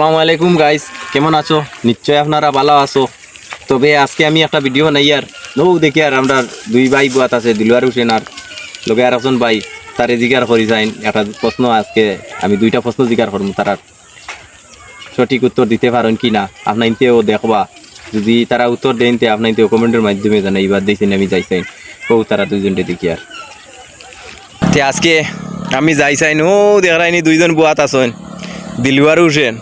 আসসালামু আলাইকুম গাইস, কেমন আছো? নিশ্চয় আপনারা ভালো আছো। তবে আজকে আমি একটা ভিডিও বানাই আর দেখি আর আমরা দুই ভাই বুয়াত আছে, দিলওয়ার হোসেন আর লগে আর একজন ভাই তারে জিজ্ঞাসা করি যাইন একটা প্রশ্ন। আজকে আমি দুইটা প্রশ্ন জিজ্ঞাসা করবো, তারা সঠিক উত্তর দিতে পারেন কি না আপনাইতেও দেখবা। যদি তারা উত্তর দেন তে আপনাইতেও কমেন্টের মাধ্যমে জানাই। এবার দেখছেন আমি যাইছেন ও তারা দুইজনকে দেখি আর তে আজকে আমি যাইছাইন দেখাইনি দুইজন বুয়াত আছেন দিলওয়ার হোসেন।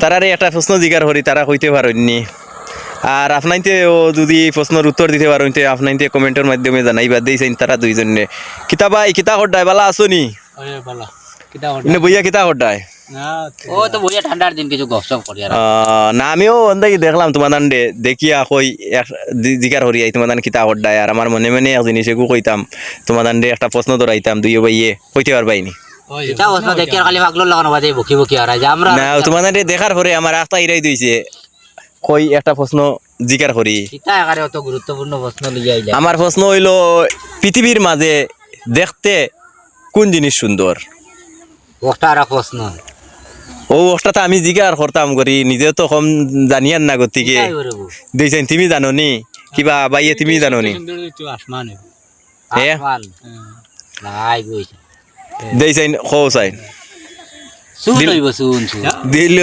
তারারে একটা প্রশ্ন জিজ্ঞাসা করি, তারা কইতে পারেননি। আর আপনাইতেও যদি প্রশ্নের উত্তর দিতে পারেন তো আপনাইতে কমেন্টের মাধ্যমে জানাইবা দিয়েছেন তারা দুইজনে। কিতা ভাই কিতা করডায় বালা আছো নি? বইয়া কিতা করডায়? না আমিও দেখলাম তোমার দেখিয়া কই জিজ্ঞাসা করি তোমার কিতা করডায়। আর আমার মনে মনে এক জিনিস এগু কইতাম তোমার একটা প্রশ্ন ধরাইতাম, দুইও ভাইয়ে কইতে পারবাইনি। তোমার দেখার পরে আমার একটা ইরাই দিয়েছে কই একটা প্রশ্ন জিজ্ঞাসা করি। গুরুত্বপূর্ণ প্রশ্ন আমার প্রশ্ন হইল, পৃথিবীর মাঝে দেখতে কোন জিনিস সুন্দর? প্রশ্ন ও ওটা আমি জিজ্ঞাসা করতাম করি, নিজে তো কম জানিয়ান না গতিকে দিয়েছেন। তুমি জানো নি কিবা বাইয়ে? তুমি জানো নি দিয়েছেন খোসাইন দিল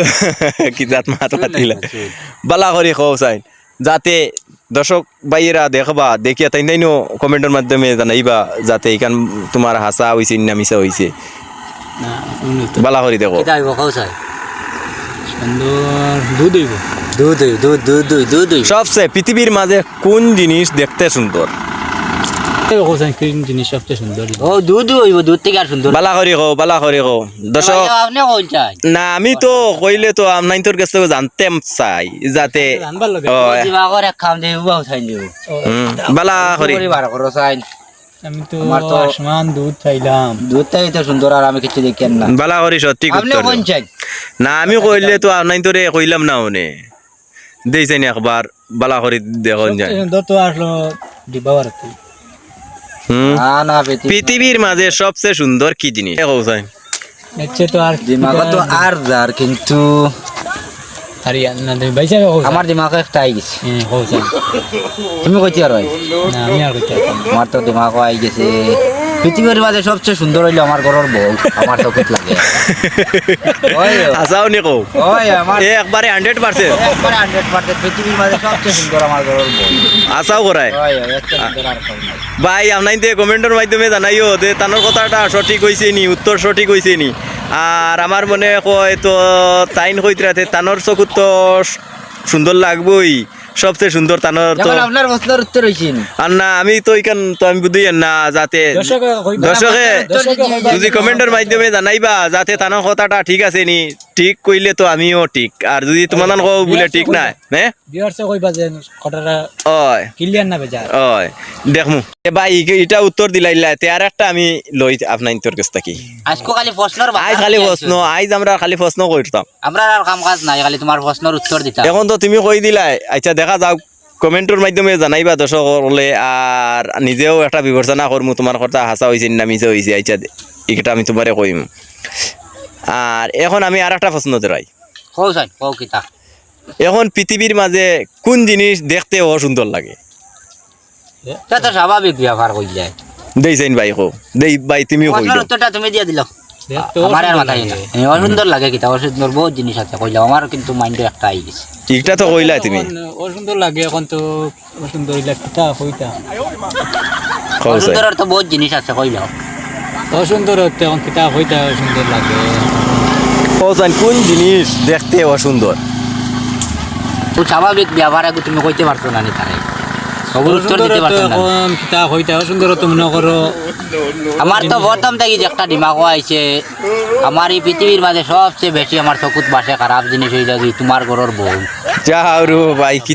কি জাত মাত মাতিলা বালা করি খোসাইন, যাতে দর্শক ভাইয়েরা দেখবা দেখিয়া তাই তাইনো কমেন্টের মাধ্যমে জানাইবা, যাতে এখান তোমার হাসা হয়েছে না মিশা হয়েছে। বালা করি দেখো। সবচেয়ে পৃথিবীর মাঝে কোন জিনিস দেখতে সুন্দর? বালা করি কো, বালা করি কো দর্শক। না আমি তো কইলে তো আপনার তোর কাছে জানতে চাই, যাতে বালা করি। আমি তো আসমান দুধ খাইলাম, দুধটাই তো সুন্দর আর আমি কিছু দেখেন না। বালা করি সত্যি না আমি কইলে তো আপনার তোরে কইলাম না মনে দিয়েছেন একবার। বালা করি দেখুন যায় পৃথিবীর মাঝে সবচেয়ে সুন্দর কি জিনিস? কিন্তু আমার দিমাগে একটা আই গেছে। তুমি কইতে আর আমার তো দিমাগ আই গেছে। পৃথিবীর মাঝে সবচেয়ে সুন্দর হইলো আমার ঘরের বউ। আমার তো খুব লাগে আসাও নি কো একবারে 100%। পৃথিবীর মাঝে সবচেয়ে সুন্দর আমার ঘরের বউ। আসাও করায় ভাই আপনাইতে কমেন্টের মাধ্যমে জানাইও যে তানোর কথাটা সঠিক হয়েছে নি, উত্তর সঠিক হয়েছে নি। আর আমার মনে কয় তো তাইন কইতে তানোর চকুত তো সুন্দর লাগবই, সবচেয়ে সুন্দর তানোর তো। আপনার প্রশ্নের উত্তর হইছে আর না আমি তো এখান তো আমি বুঝি না, যাতে দর্শকে যদি কমেন্টের মাধ্যমে জানাইবা যাতে তানোর কথাটা ঠিক আছে নি। ঠিক কইলে তো আমিও ঠিক, আর যদি তোমার বলে ঠিক না দেখমু ভাই এটা উত্তর দিলাইলা তে। আর একটা আমি লই আপনার তোর কাছ থেকে আজ খালি প্রশ্ন আইজ আমরা খালি প্রশ্ন করতাম, আমরা আর কাম কাজ নাই, খালি তোমার প্রশ্নের উত্তর দিতাম। এখন তো তুমি কই দিলাই। আচ্ছা দেখা যাও কমেন্টের মাধ্যমে জানাইবা দর্শক হলে, আর নিজেও একটা বিবেচনা করমু তোমার কথা হাসা হয়েছে না মিশা হয়েছে। আচ্ছা এটা আমি তোমারে কইম। আর এখন আমি আর একটা প্রশ্ন ধরাই। এখন পৃথিবীর মাঝে কোন জিনিস দেখতে অসুন্দর লাগে? স্বাভাবিক ব্যাপার কইলে দেইছেন ভাই কো দেই ভাই তুমিও কইলো। উত্তরটা তুমি দিয়া দিল। আমার আর মাথায় না অসুন্দর লাগে কিতা, অসুন্দর বহুত জিনিস আছে কইলাম। আমার কিন্তু মাইন্ডে একটা আই গেছে। ঠিকটা তো কইলা তুমি। অসুন্দর লাগে এখন তো অসুন্দর হইলা কিতা কইতা। অসুন্দর তো বহুত জিনিস আছে কইলাম। অসুন্দর হতে এখন কিতা কইতা অসুন্দর লাগে। কোন কোন জিনিস দেখতে অসুন্দর? স্বাভাবিক ব্যাপার আগে তুমি কইতে পারছো না নি তারে। আমার তো প্রথম থেকে একটা দিমাগ আইছে, আমার এই পৃথিবীর মাঝে সবচেয়ে বেশি আমার চকুত বাসে খারাপ জিনিস হইল কি তোমার ঘরের বউ। যা ভাই কি